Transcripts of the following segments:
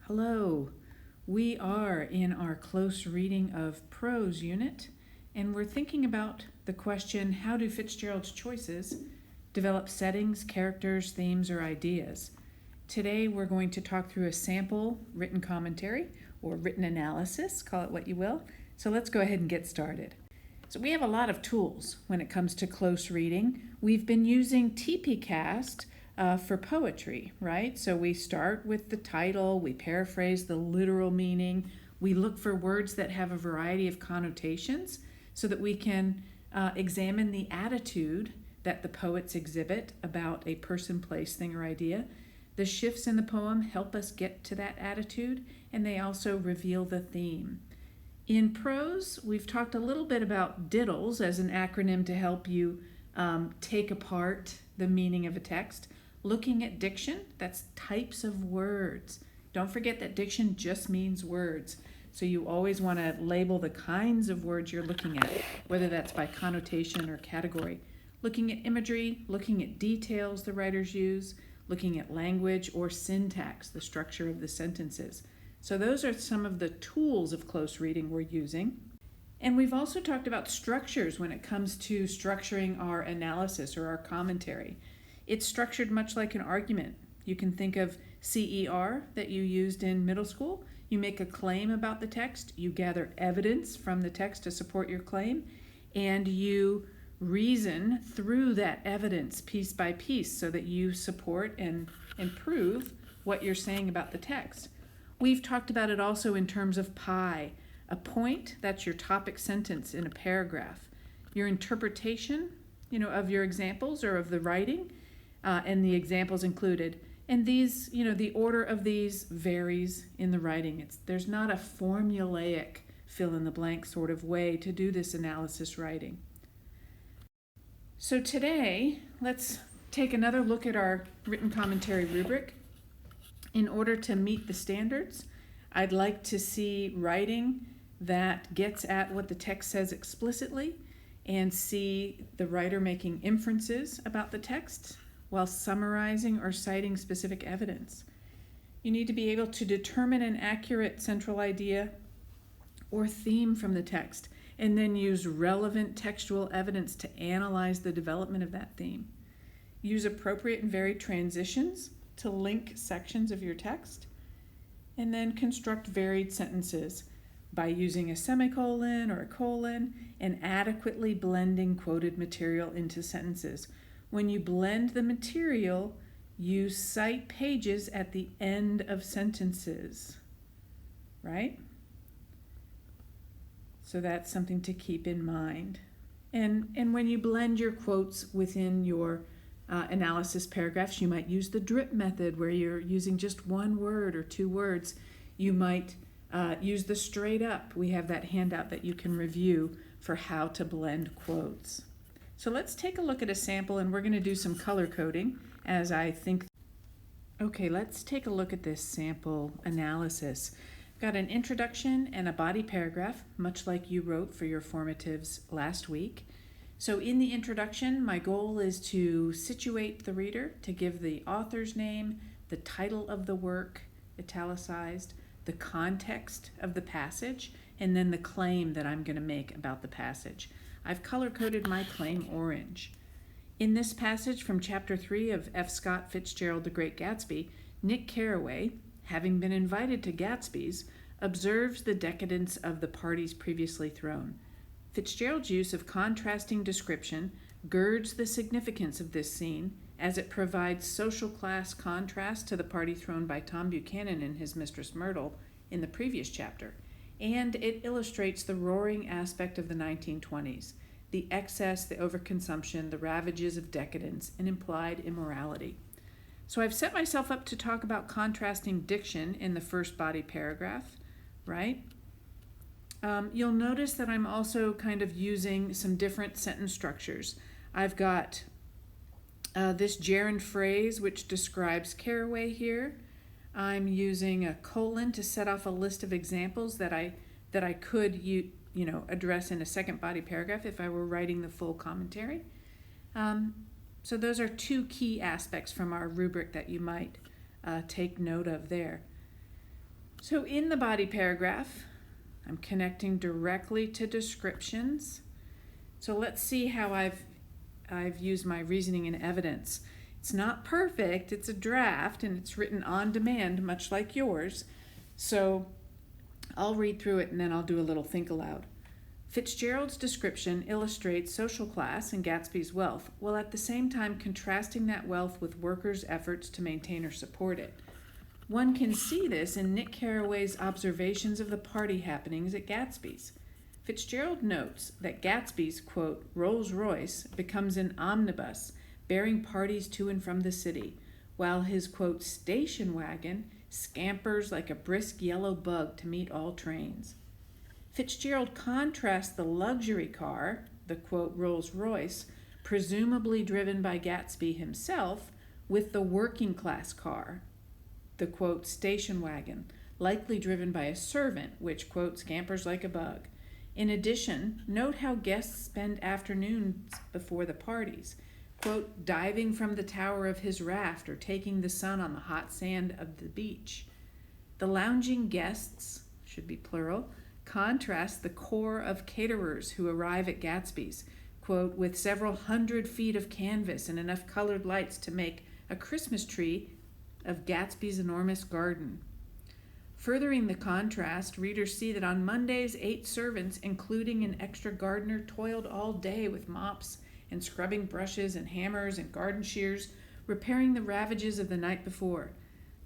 Hello, we are in our close reading of prose unit, and we're thinking about the question, how do Fitzgerald's choices develop settings, characters, themes, or ideas? Today we're going to talk through a sample written commentary or written analysis, call it what you will. So let's go ahead and get started. So we have a lot of tools when it comes to close reading. We've been using TPCast for poetry, right? So we start with the title, we paraphrase the literal meaning, we look for words that have a variety of connotations so that we can examine the attitude that the poets exhibit about a person, place, thing, or idea. The shifts in the poem help us get to that attitude, and they also reveal the theme. In prose, we've talked a little bit about diddles as an acronym to help you take apart the meaning of a text. Looking at diction, that's types of words. Don't forget that diction just means words. So you always want to label the kinds of words you're looking at, whether that's by connotation or category. Looking at imagery, looking at details the writers use, looking at language or syntax, the structure of the sentences. So those are some of the tools of close reading we're using. And we've also talked about structures when it comes to structuring our analysis or our commentary. It's structured much like an argument. You can think of CER that you used in middle school. You make a claim about the text, you gather evidence from the text to support your claim, and you reason through that evidence piece by piece so that you support and prove what you're saying about the text. We've talked about it also in terms of PI. A point, that's your topic sentence in a paragraph. Your interpretation, of your examples or of the writing, and the examples included. And these, the order of these varies in the writing. There's not a formulaic fill-in-the-blank sort of way to do this analysis writing. So today, let's take another look at our written commentary rubric. In order to meet the standards, I'd like to see writing that gets at what the text says explicitly and see the writer making inferences about the text while summarizing or citing specific evidence. You need to be able to determine an accurate central idea or theme from the text and then use relevant textual evidence to analyze the development of that theme. Use appropriate and varied transitions to link sections of your text, and then construct varied sentences by using a semicolon or a colon and adequately blending quoted material into sentences. When you blend the material, you cite pages at the end of sentences, right? So that's something to keep in mind. And when you blend your quotes within your analysis paragraphs, you might use the drip method where you're using just one word or two words. You might use the straight up. We have that handout that you can review for how to blend quotes. So let's take a look at a sample, and we're going to do some color coding as I think. Okay, let's take a look at this sample analysis. I've got an introduction and a body paragraph, much like you wrote for your formatives last week. So in the introduction, my goal is to situate the reader, to give the author's name, the title of the work, italicized, the context of the passage, and then the claim that I'm going to make about the passage. I've color-coded my claim orange. In this passage from Chapter 3 of F. Scott Fitzgerald, The Great Gatsby, Nick Carraway, having been invited to Gatsby's, observes the decadence of the parties previously thrown. Fitzgerald's use of contrasting description girds the significance of this scene as it provides social class contrast to the party thrown by Tom Buchanan and his mistress Myrtle in the previous chapter, and it illustrates the roaring aspect of the 1920s, the excess, the overconsumption, the ravages of decadence, and implied immorality. So I've set myself up to talk about contrasting diction in the first body paragraph, right? You'll notice that I'm also kind of using some different sentence structures. I've got this gerund phrase which describes Carraway here. I'm using a colon to set off a list of examples that I could address in a second body paragraph if I were writing the full commentary. So those are two key aspects from our rubric that you might take note of there. So in the body paragraph, I'm connecting directly to descriptions. So let's see how I've used my reasoning and evidence. It's not perfect, it's a draft, and it's written on demand, much like yours. So I'll read through it and then I'll do a little think aloud. Fitzgerald's description illustrates social class and Gatsby's wealth, while at the same time contrasting that wealth with workers' efforts to maintain or support it. One can see this in Nick Carraway's observations of the party happenings at Gatsby's. Fitzgerald notes that Gatsby's, quote, Rolls Royce becomes an omnibus bearing parties to and from the city, while his, quote, station wagon scampers like a brisk yellow bug to meet all trains. Fitzgerald contrasts the luxury car, the, quote, Rolls Royce, presumably driven by Gatsby himself, with the working class car, the, quote, station wagon, likely driven by a servant, which, quote, scampers like a bug. In addition, note how guests spend afternoons before the parties, quote, diving from the tower of his raft or taking the sun on the hot sand of the beach. The lounging guests, should be plural, contrast the core of caterers who arrive at Gatsby's, quote, with several 100 feet of canvas and enough colored lights to make a Christmas tree of Gatsby's enormous garden. Furthering the contrast, readers see that on Mondays, 8 servants, including an extra gardener, toiled all day with mops and scrubbing brushes and hammers and garden shears, repairing the ravages of the night before.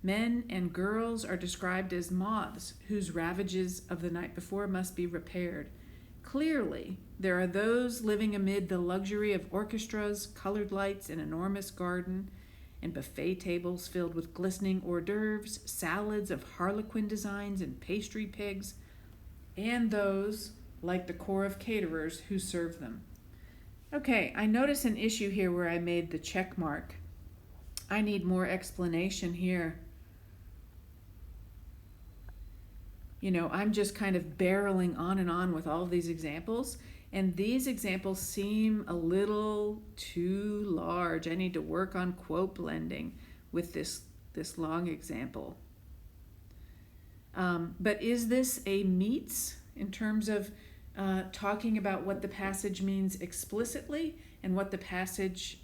Men and girls are described as moths whose ravages of the night before must be repaired. Clearly, there are those living amid the luxury of orchestras, colored lights, an enormous garden, and buffet tables filled with glistening hors d'oeuvres, salads of harlequin designs and pastry pigs, and those, like the corps of caterers, who serve them. Okay, I notice an issue here where I made the check mark. I need more explanation here. You know, I'm just kind of barreling on and on with all of these examples, and these examples seem a little too large. I need to work on quote blending with this long example. But is this a meets in terms of talking about what the passage means explicitly and what the passage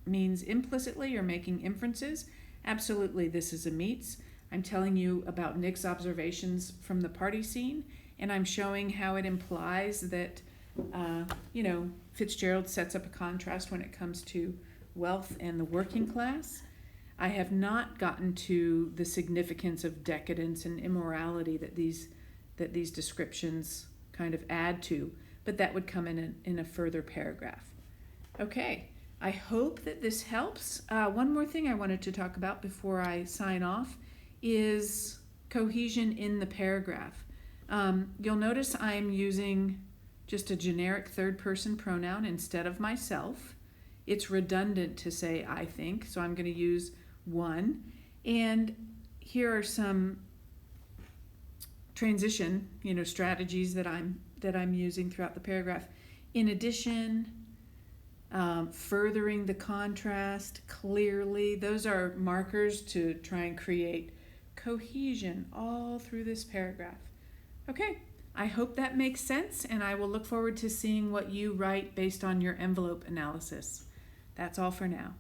means implicitly or making inferences? Absolutely, this is a meets. I'm telling you about Nick's observations from the party scene, and I'm showing how it implies that, Fitzgerald sets up a contrast when it comes to wealth and the working class. I have not gotten to the significance of decadence and immorality that these descriptions kind of add to, but that would come in a further paragraph. Okay, I hope that this helps. One more thing I wanted to talk about before I sign off is cohesion in the paragraph. You'll notice I'm using just a generic third-person pronoun instead of myself. It's redundant to say I think, so I'm going to use one. And here are some transition, strategies that I'm using throughout the paragraph. In addition, furthering the contrast clearly. Those are markers to try and create cohesion all through this paragraph. Okay, I hope that makes sense, and I will look forward to seeing what you write based on your envelope analysis. That's all for now.